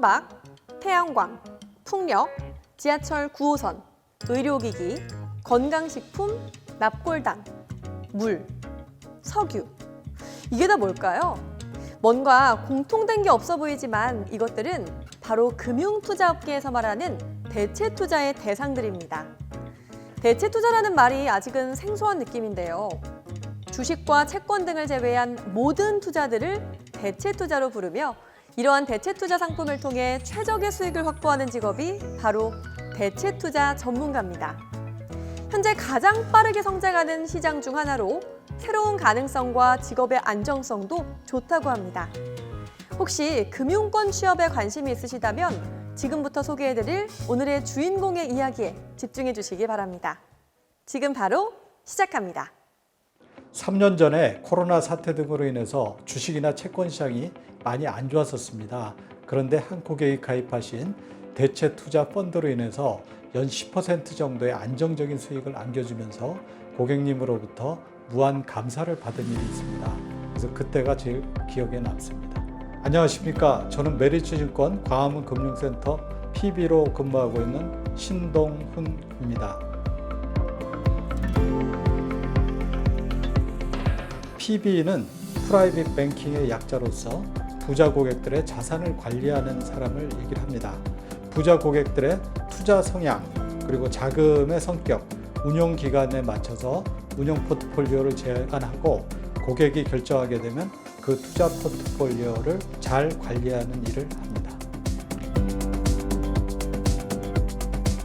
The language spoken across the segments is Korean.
선박, 태양광, 풍력, 지하철 9호선, 의료기기, 건강식품, 납골당, 물, 석유. 이게 다 뭘까요? 뭔가 공통된 게 없어 보이지만 이것들은 바로 금융투자업계에서 말하는 대체투자의 대상들입니다. 대체투자라는 말이 아직은 생소한 느낌인데요. 주식과 채권 등을 제외한 모든 투자들을 대체투자로 부르며 이러한 대체투자 상품을 통해 최적의 수익을 확보하는 직업이 바로 대체투자 전문가입니다. 현재 가장 빠르게 성장하는 시장 중 하나로 새로운 가능성과 직업의 안정성도 좋다고 합니다. 혹시 금융권 취업에 관심이 있으시다면 지금부터 소개해드릴 오늘의 주인공의 이야기에 집중해 주시기 바랍니다. 지금 바로 시작합니다. 3년 전에 코로나 사태 등으로 인해서 주식이나 채권 시장이 많이 안 좋았었습니다. 그런데 한 고객이 가입하신 대체 투자 펀드로 인해서 연 10% 정도의 안정적인 수익을 안겨주면서 고객님으로부터 무한 감사를 받은 일이 있습니다. 그래서 그때가 제일 기억에 남습니다. 안녕하십니까. 저는 메리츠증권 광화문 금융센터 PB로 근무하고 있는 신동훈입니다. PB는 프라이빗 뱅킹의 약자로서 부자 고객들의 자산을 관리하는 사람을 얘기를 합니다. 부자 고객들의 투자 성향, 그리고 자금의 성격, 운용 기간에 맞춰서 운용 포트폴리오를 제안하고 고객이 결정하게 되면 그 투자 포트폴리오를 잘 관리하는 일을 합니다.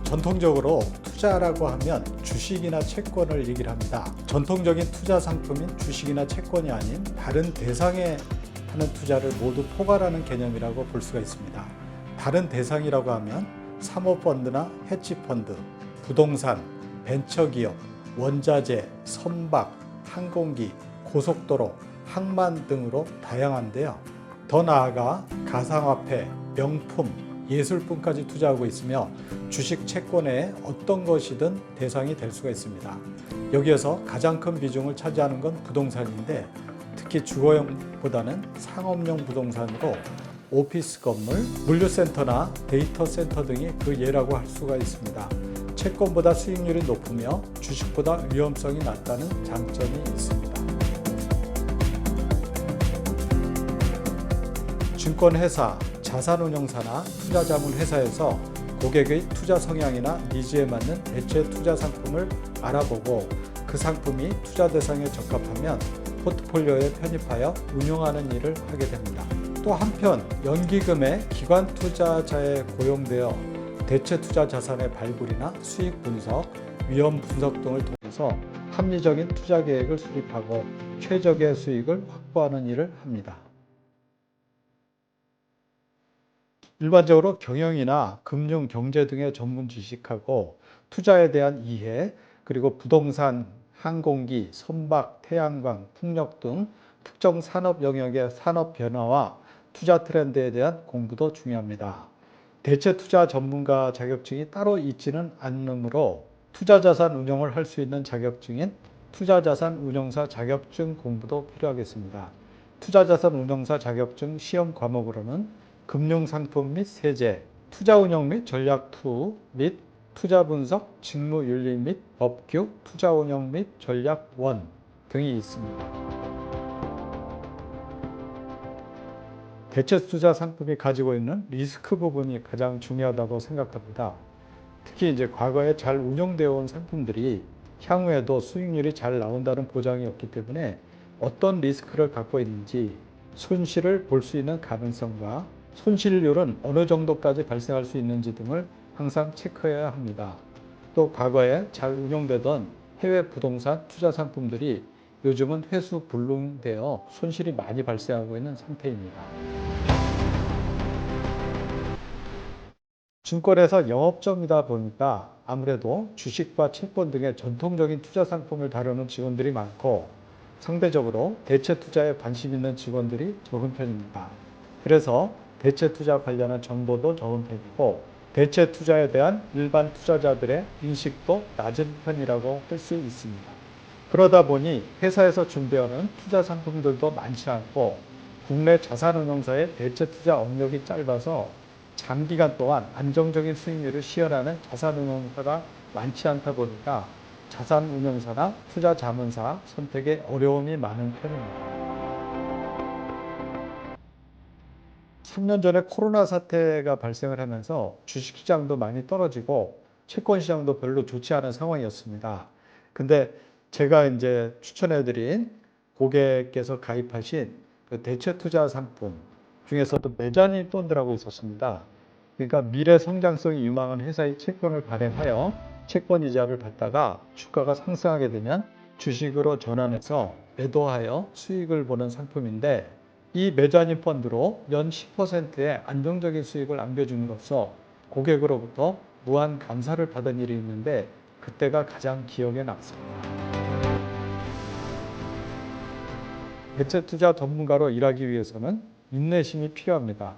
전통적으로 투자라고 하면 주식이나 채권을 얘기를 합니다. 전통적인 투자 상품인 주식이나 채권이 아닌 다른 대상에 하는 투자를 모두 포괄하는 개념이라고 볼 수가 있습니다. 다른 대상이라고 하면 사모펀드나 헤지펀드, 부동산, 벤처기업, 원자재, 선박, 항공기, 고속도로, 항만 등으로 다양한데요. 더 나아가 가상화폐, 명품, 예술품까지 투자하고 있으며 주식 채권의 어떤 것이든 대상이 될 수가 있습니다. 여기에서 가장 큰 비중을 차지하는 건 부동산인데 특히 주거용보다는 상업용 부동산으로 오피스 건물, 물류센터나 데이터 센터 등이 그 예라고 할 수가 있습니다. 채권보다 수익률이 높으며 주식보다 위험성이 낮다는 장점이 있습니다. 증권회사, 자산운용사나 투자자문회사에서 고객의 투자 성향이나 니즈에 맞는 대체 투자 상품을 알아보고 그 상품이 투자 대상에 적합하면 포트폴리오에 편입하여 운용하는 일을 하게 됩니다. 또 한편 연기금의 기관 투자자에 고용되어 대체 투자 자산의 발굴이나 수익 분석, 위험 분석 등을 통해서 합리적인 투자 계획을 수립하고 최적의 수익을 확보하는 일을 합니다. 일반적으로 경영이나 금융, 경제 등의 전문 지식하고 투자에 대한 이해, 그리고 부동산, 항공기, 선박, 태양광, 풍력 등 특정 산업 영역의 산업 변화와 투자 트렌드에 대한 공부도 중요합니다. 대체 투자 전문가 자격증이 따로 있지는 않으므로 투자자산 운용을 할 수 있는 자격증인 투자자산 운용사 자격증 공부도 필요하겠습니다. 투자자산 운용사 자격증 시험 과목으로는 금융상품 및 세제, 투자운용 및 전략2 및 투자분석, 직무윤리 및 법규, 투자운용 및 전략1 등이 있습니다. 대체 투자 상품이 가지고 있는 리스크 부분이 가장 중요하다고 생각합니다. 특히 이제 과거에 잘 운용되어 온 상품들이 향후에도 수익률이 잘 나온다는 보장이 없기 때문에 어떤 리스크를 갖고 있는지 손실을 볼 수 있는 가능성과 손실률은 어느 정도까지 발생할 수 있는지 등을 항상 체크해야 합니다. 또 과거에 잘 운용되던 해외 부동산 투자 상품들이 요즘은 회수 불능되어 손실이 많이 발생하고 있는 상태입니다. 증권에서 영업점이다 보니까 아무래도 주식과 채권 등의 전통적인 투자 상품을 다루는 직원들이 많고 상대적으로 대체 투자에 관심 있는 직원들이 적은 편입니다. 그래서 대체 투자 관련한 정보도 적은 편이고 대체 투자에 대한 일반 투자자들의 인식도 낮은 편이라고 할 수 있습니다. 그러다 보니 회사에서 준비하는 투자 상품들도 많지 않고 국내 자산운용사의 대체 투자 업력이 짧아서 장기간 동안 안정적인 수익률을 시현하는 자산운용사가 많지 않다 보니까 자산운용사나 투자자문사 선택에 어려움이 많은 편입니다. 3년 전에 코로나 사태가 발생을 하면서 주식시장도 많이 떨어지고 채권시장도 별로 좋지 않은 상황이었습니다. 근데 제가 이제 추천해드린 고객께서 가입하신 그 대체투자 상품 중에서도 메자닌 펀드라고 있었습니다. 그러니까 미래 성장성이 유망한 회사의 채권을 발행하여 채권 이자를 받다가 주가가 상승하게 되면 주식으로 전환해서 매도하여 수익을 보는 상품인데, 이 메자닌 펀드로 연 10%의 안정적인 수익을 안겨줌으로써 고객으로부터 무한 감사를 받은 일이 있는데, 그때가 가장 기억에 남습니다. 대체투자 전문가로 일하기 위해서는 인내심이 필요합니다.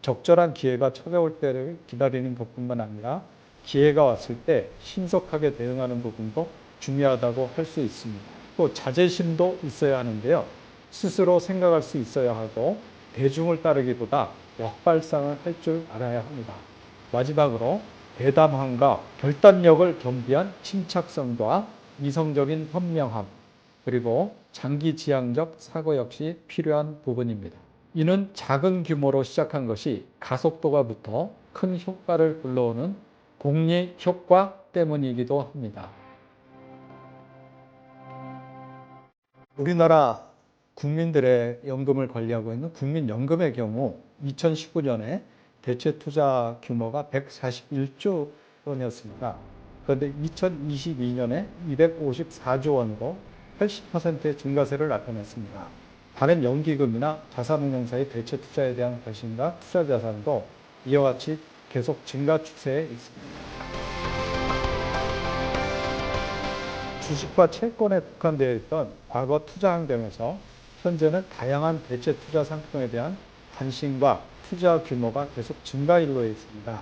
적절한 기회가 찾아올 때를 기다리는 것뿐만 아니라 기회가 왔을 때 신속하게 대응하는 부분도 중요하다고 할 수 있습니다. 또 자제심도 있어야 하는데요. 스스로 생각할 수 있어야 하고 대중을 따르기보다 역발상을 할 줄 알아야 합니다. 마지막으로 대담함과 결단력을 겸비한 침착성과 이성적인 현명함, 그리고 장기지향적 사고 역시 필요한 부분입니다. 이는 작은 규모로 시작한 것이 가속도가 붙어 큰 효과를 불러오는 복리 효과 때문이기도 합니다. 우리나라 국민들의 연금을 관리하고 있는 국민연금의 경우 2019년에 대체 투자 규모가 141조 원이었습니다. 그런데 2022년에 254조 원으로 80%의 증가세를 나타냈습니다. 다른 연기금이나 자산운용사의 대체 투자에 대한 관심과 투자 자산도 이와 같이 계속 증가 추세에 있습니다. 주식과 채권에 국한되어 있던 과거 투자 환경에서 현재는 다양한 대체 투자 상품에 대한 관심과 투자 규모가 계속 증가 일로에 있습니다.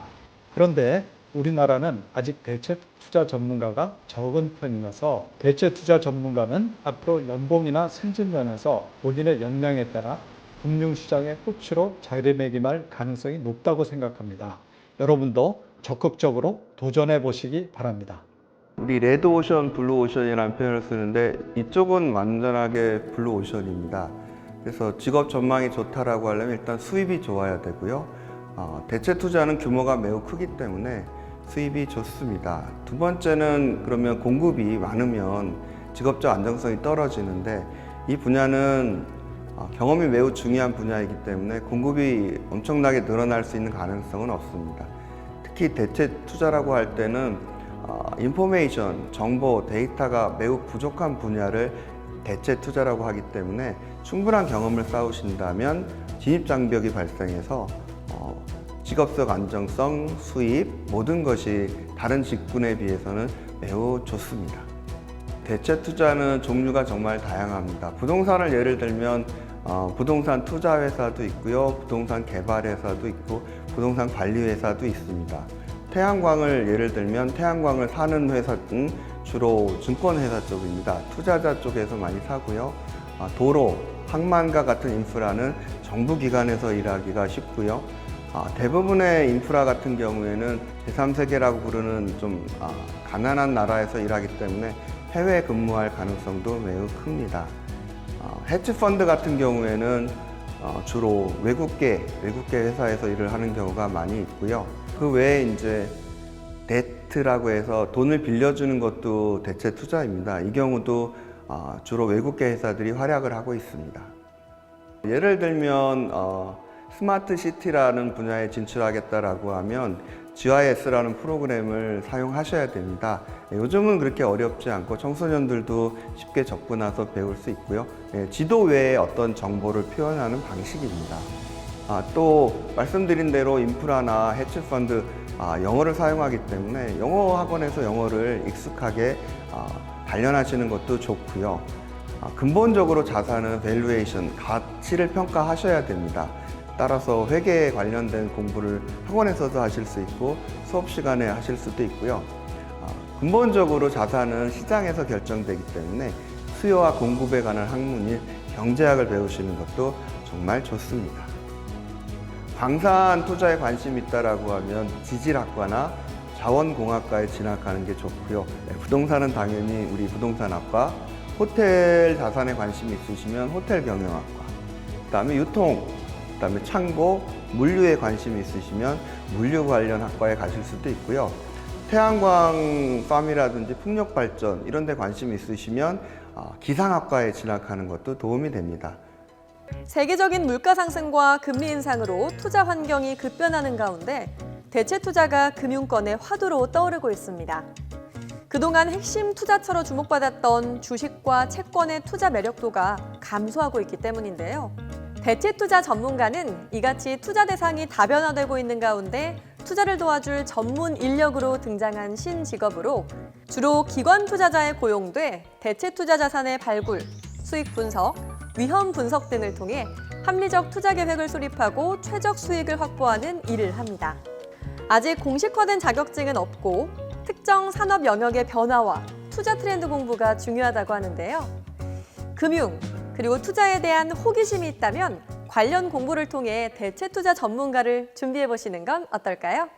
그런데 우리나라는 아직 대체 투자 전문가가 적은 편이라서 대체 투자 전문가는 앞으로 연봉이나 승진 면에서 본인의 역량에 따라 금융시장의 꽃으로 자리매김할 가능성이 높다고 생각합니다. 여러분도 적극적으로 도전해 보시기 바랍니다. 우리 레드오션, 블루오션이라는 표현을 쓰는데 이쪽은 완전하게 블루오션입니다. 그래서 직업 전망이 좋다라고 하려면 일단 수입이 좋아야 되고요. 대체 투자는 규모가 매우 크기 때문에 수입이 좋습니다. 두 번째는 그러면 공급이 많으면 직업적 안정성이 떨어지는데, 이 분야는 경험이 매우 중요한 분야이기 때문에 공급이 엄청나게 늘어날 수 있는 가능성은 없습니다. 특히 대체 투자라고 할 때는 인포메이션, 정보, 데이터가 매우 부족한 분야를 대체 투자라고 하기 때문에 충분한 경험을 쌓으신다면 진입장벽이 발생해서 직업적 안정성, 수입, 모든 것이 다른 직군에 비해서는 매우 좋습니다. 대체 투자는 종류가 정말 다양합니다. 부동산을 예를 들면 부동산 투자회사도 있고요, 부동산 개발회사도 있고, 부동산 관리회사도 있습니다. 태양광을 예를 들면 태양광을 사는 회사는 주로 증권회사 쪽입니다. 투자자 쪽에서 많이 사고요. 도로, 항만과 같은 인프라는 정부기관에서 일하기가 쉽고요. 대부분의 인프라 같은 경우에는 제3세계라고 부르는 좀 가난한 나라에서 일하기 때문에 해외 근무할 가능성도 매우 큽니다. 헤지펀드 같은 경우에는 주로 외국계 회사에서 일을 하는 경우가 많이 있고요. 그 외에 이제 데트라고 해서 돈을 빌려주는 것도 대체 투자입니다. 이 경우도 주로 외국계 회사들이 활약을 하고 있습니다. 예를 들면 스마트 시티라는 분야에 진출하겠다라고 하면 GIS라는 프로그램을 사용하셔야 됩니다. 요즘은 그렇게 어렵지 않고 청소년들도 쉽게 접근해서 배울 수 있고요. 지도 외에 어떤 정보를 표현하는 방식입니다. 또 말씀드린 대로 인프라나 헤지펀드 영어를 사용하기 때문에 영어 학원에서 영어를 익숙하게 단련하시는 것도 좋고요. 근본적으로 자산은 밸류에이션, 가치를 평가하셔야 됩니다. 따라서 회계에 관련된 공부를 학원에서도 하실 수 있고 수업 시간에 하실 수도 있고요. 근본적으로 자산은 시장에서 결정되기 때문에 수요와 공급에 관한 학문인 경제학을 배우시는 것도 정말 좋습니다. 방산 투자에 관심이 있다라고 하면 지질학과나 자원공학과에 진학하는 게 좋고요. 부동산은 당연히 우리 부동산학과, 호텔 자산에 관심이 있으시면 호텔 경영학과, 그다음에 유통, 그다음에 창고, 물류에 관심이 있으시면 물류 관련 학과에 가실 수도 있고요. 태양광 팜이라든지 풍력 발전 이런 데 관심이 있으시면 기상학과에 진학하는 것도 도움이 됩니다. 세계적인 물가 상승과 금리 인상으로 투자 환경이 급변하는 가운데 대체 투자가 금융권의 화두로 떠오르고 있습니다. 그동안 핵심 투자처로 주목받았던 주식과 채권의 투자 매력도가 감소하고 있기 때문인데요. 대체 투자 전문가는 이같이 투자 대상이 다변화되고 있는 가운데 투자를 도와줄 전문 인력으로 등장한 신직업으로 주로 기관 투자자에 고용돼 대체 투자 자산의 발굴, 수익 분석, 위험 분석 등을 통해 합리적 투자 계획을 수립하고 최적 수익을 확보하는 일을 합니다. 아직 공식화된 자격증은 없고 특정 산업 영역의 변화와 투자 트렌드 공부가 중요하다고 하는데요. 금융, 그리고 투자에 대한 호기심이 있다면 관련 공부를 통해 대체 투자 전문가를 준비해 보시는 건 어떨까요?